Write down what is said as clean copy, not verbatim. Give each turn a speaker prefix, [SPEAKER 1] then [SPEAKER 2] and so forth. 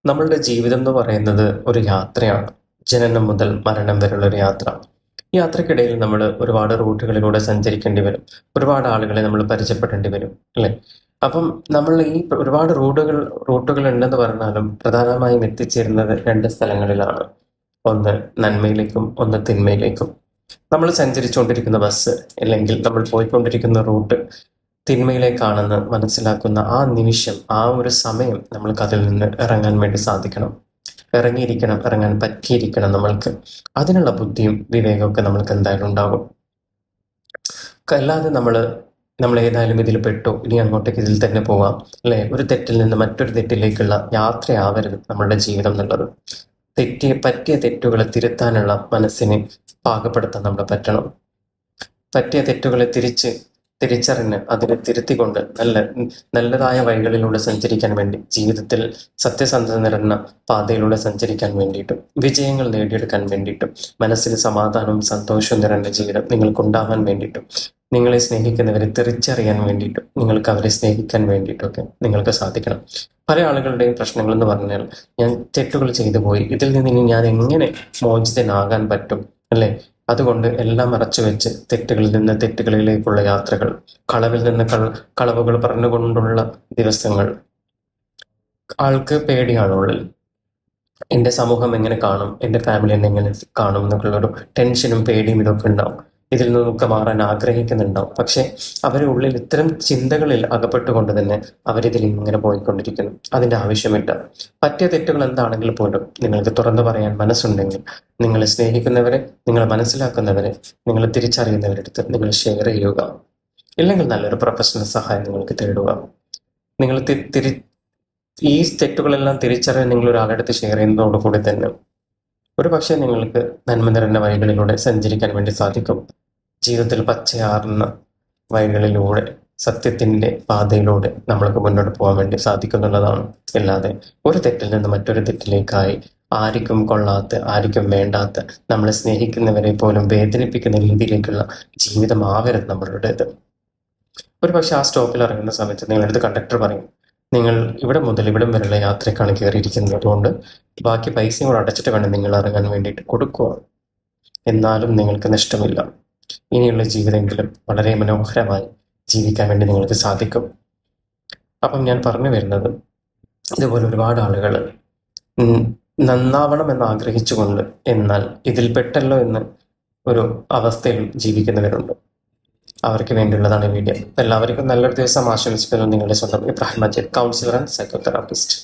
[SPEAKER 1] നമ്മളുടെ ജീവിതം എന്ന് പറയുന്നത് ഒരു യാത്രയാണ്. ജനനം മുതൽ മരണം വരെയുള്ള ഒരു യാത്ര. ഈ യാത്രക്കിടയിൽ നമ്മൾ ഒരുപാട് റൂട്ടുകളിലൂടെ സഞ്ചരിക്കേണ്ടി വരും. ഒരുപാട് ആളുകളെ നമ്മൾ പരിചയപ്പെടേണ്ടി വരും, അല്ലേ? അപ്പം നമ്മൾ ഈ ഒരുപാട് റൂട്ടുകൾ ഉണ്ടെന്ന് പറഞ്ഞാലും പ്രധാനമായും എത്തിച്ചേരുന്നത് രണ്ട് സ്ഥലങ്ങളിലാണ്. ഒന്ന് നന്മയിലേക്കും ഒന്ന് തിന്മയിലേക്കും. നമ്മൾ സഞ്ചരിച്ചുകൊണ്ടിരിക്കുന്ന ബസ് അല്ലെങ്കിൽ നമ്മൾ പോയിക്കൊണ്ടിരിക്കുന്ന റൂട്ട് തിന്മയിലേക്കാണെന്ന് മനസ്സിലാക്കുന്ന ആ നിമിഷം, ആ ഒരു സമയം നമ്മൾക്ക് അതിൽ നിന്ന് ഇറങ്ങാൻ വേണ്ടി സാധിക്കണം. ഇറങ്ങാൻ പറ്റിയിരിക്കണം നമ്മൾക്ക്. അതിനുള്ള ബുദ്ധിയും വിവേകമൊക്കെ നമ്മൾക്ക് എന്തായാലും ഉണ്ടാകും. അല്ലാതെ നമ്മൾ ഏതായാലും ഇതിൽ പെട്ടു, ഇനി അങ്ങോട്ടേക്ക് ഇതിൽ തന്നെ പോവാം, അല്ലേ? ഒരു തെറ്റിൽ നിന്ന് മറ്റൊരു തെറ്റിലേക്കുള്ള യാത്രയാവരുത് നമ്മളുടെ ജീവിതം എന്നുള്ളത്. പറ്റിയ തെറ്റുകളെ തിരുത്താനുള്ള മനസ്സിനെ പാകപ്പെടുത്താൻ നമ്മൾ പറ്റണം. പറ്റിയ തെറ്റുകളെ തിരിച്ചറിഞ്ഞ് അതിനെ തിരുത്തിക്കൊണ്ട് നല്ലതായ വഴികളിലൂടെ സഞ്ചരിക്കാൻ വേണ്ടി, ജീവിതത്തിൽ സത്യസന്ധത നിറഞ്ഞ പാതയിലൂടെ സഞ്ചരിക്കാൻ വേണ്ടിയിട്ടും വിജയങ്ങൾ നേടിയെടുക്കാൻ വേണ്ടിയിട്ടും മനസ്സിന് സമാധാനവും സന്തോഷവും നിറഞ്ഞ ജീവിതം നിങ്ങൾക്കുണ്ടാവാൻ വേണ്ടിയിട്ടും നിങ്ങളെ സ്നേഹിക്കുന്നവരെ തിരിച്ചറിയാൻ വേണ്ടിയിട്ടും നിങ്ങൾക്ക് അവരെ സ്നേഹിക്കാൻ വേണ്ടിയിട്ടൊക്കെ നിങ്ങൾക്ക് സാധിക്കണം. പല ആളുകളുടെയും പ്രശ്നങ്ങൾ എന്ന് പറഞ്ഞാൽ, ഞാൻ തെറ്റുകൾ ചെയ്തു പോയി, ഇതിൽ നിന്ന് ഇനി ഞാൻ എങ്ങനെ മോചിതനാകാൻ പറ്റും, അല്ലേ? അതുകൊണ്ട് എല്ലാം മറച്ചു വെച്ച് തെറ്റുകളിൽ നിന്ന് തെറ്റുകളിലേക്കുള്ള യാത്രകൾ, കളവിൽ നിന്ന് കളവുകൾ പറഞ്ഞുകൊണ്ടുള്ള ദിവസങ്ങൾ. ആൾക്ക് പേടിയാണുള്ളിൽ. എൻ്റെ സമൂഹം എങ്ങനെ കാണും, എൻ്റെ ഫാമിലി എന്നെ എങ്ങനെ കാണും എന്നൊക്കെയുള്ളൊരു ടെൻഷനും പേടിയും ഇതൊക്കെ ഉണ്ടാവും. ഇതിൽ നിന്നൊക്കെ മാറാൻ ആഗ്രഹിക്കുന്നുണ്ടാവും. പക്ഷെ അവരുടെ ഉള്ളിൽ ഇത്തരം ചിന്തകളിൽ അകപ്പെട്ടുകൊണ്ട് തന്നെ അവരിതിൽ ഇങ്ങനെ പോയിക്കൊണ്ടിരിക്കുന്നു. അതിൻ്റെ ആവശ്യമില്ല. പറ്റിയ തെറ്റുകൾ എന്താണെങ്കിൽ പോലും നിങ്ങൾക്ക് തുറന്നു പറയാൻ മനസ്സുണ്ടെങ്കിൽ, നിങ്ങളെ സ്നേഹിക്കുന്നവരെ, നിങ്ങളെ മനസ്സിലാക്കുന്നവരെ, നിങ്ങളെ തിരിച്ചറിയുന്നവരെടുത്ത് നിങ്ങൾ ഷെയർ ചെയ്യുക. ഇല്ലെങ്കിൽ നല്ലൊരു പ്രൊഫഷണൽ സഹായം നിങ്ങൾക്ക് തേടുക. നിങ്ങൾ ഈ തെറ്റുകളെല്ലാം തിരിച്ചറിയാൻ നിങ്ങൾ ഒരാളുടെ അടുത്ത് ഷെയർ ചെയ്യുന്നതോടുകൂടി തന്നെ ഒരു പക്ഷേ നിങ്ങൾക്ക് നന്മ നിറഞ്ഞ വഴികളിലൂടെ സഞ്ചരിക്കാൻ വേണ്ടി സാധിക്കും. ജീവിതത്തിൽ പച്ചയാർന്ന വഴികളിലൂടെ, സത്യത്തിൻ്റെ പാതയിലൂടെ നമ്മൾക്ക് മുന്നോട്ട് പോകാൻ വേണ്ടി സാധിക്കുന്നുള്ളതാണ്. അല്ലാതെ ഒരു തെറ്റിൽ നിന്ന് മറ്റൊരു തെറ്റിലേക്കായി ആർക്കും കൊള്ളാത്ത, ആർക്കും വേണ്ടാത്ത, നമ്മളെ സ്നേഹിക്കുന്നവരെ പോലും വേദനിപ്പിക്കുന്ന രീതിയിലേക്കുള്ള ജീവിതമാവരുത് നമ്മളുടേത്. ഒരു പക്ഷെ ആ സ്റ്റോപ്പിൽ ഇറങ്ങുന്ന സമയത്ത് നിങ്ങളടുത്ത് കണ്ടക്ടർ പറയും, നിങ്ങൾ ഇവിടെ മുതൽ ഇവിടം വരെയുള്ള യാത്രക്കാണ് കയറിയിരിക്കുന്നത്, അതുകൊണ്ട് ബാക്കി പൈസയും കൂടെ അടച്ചിട്ട് വേണം നിങ്ങൾ ഇറങ്ങാൻ വേണ്ടിയിട്ട് കൊടുക്കുക. എന്നാലും നിങ്ങൾക്ക് നഷ്ടമില്ല. ഇനിയുള്ള ജീവിതമെങ്കിലും വളരെ മനോഹരമായി ജീവിക്കാൻ വേണ്ടി നിങ്ങൾക്ക് സാധിക്കും. അപ്പം ഞാൻ പറഞ്ഞു വരുന്നത്, ഇതുപോലെ ഒരുപാട് ആളുകൾ നന്നാവണം എന്ന് ആഗ്രഹിച്ചുകൊണ്ട് എന്നാൽ ഇതിൽ പെട്ടല്ലോ എന്ന് ഒരു അവസ്ഥയിൽ ജീവിക്കുന്നവരുണ്ട്. അവർക്ക് വേണ്ടിയുള്ളതാണ് വീഡിയോ. എല്ലാവർക്കും നല്ലൊരു ദിവസം ആശംസിക്കുന്നു. നിങ്ങളുടെ സ്വന്തം Ibrahim Majeed, councillor and psychotherapist.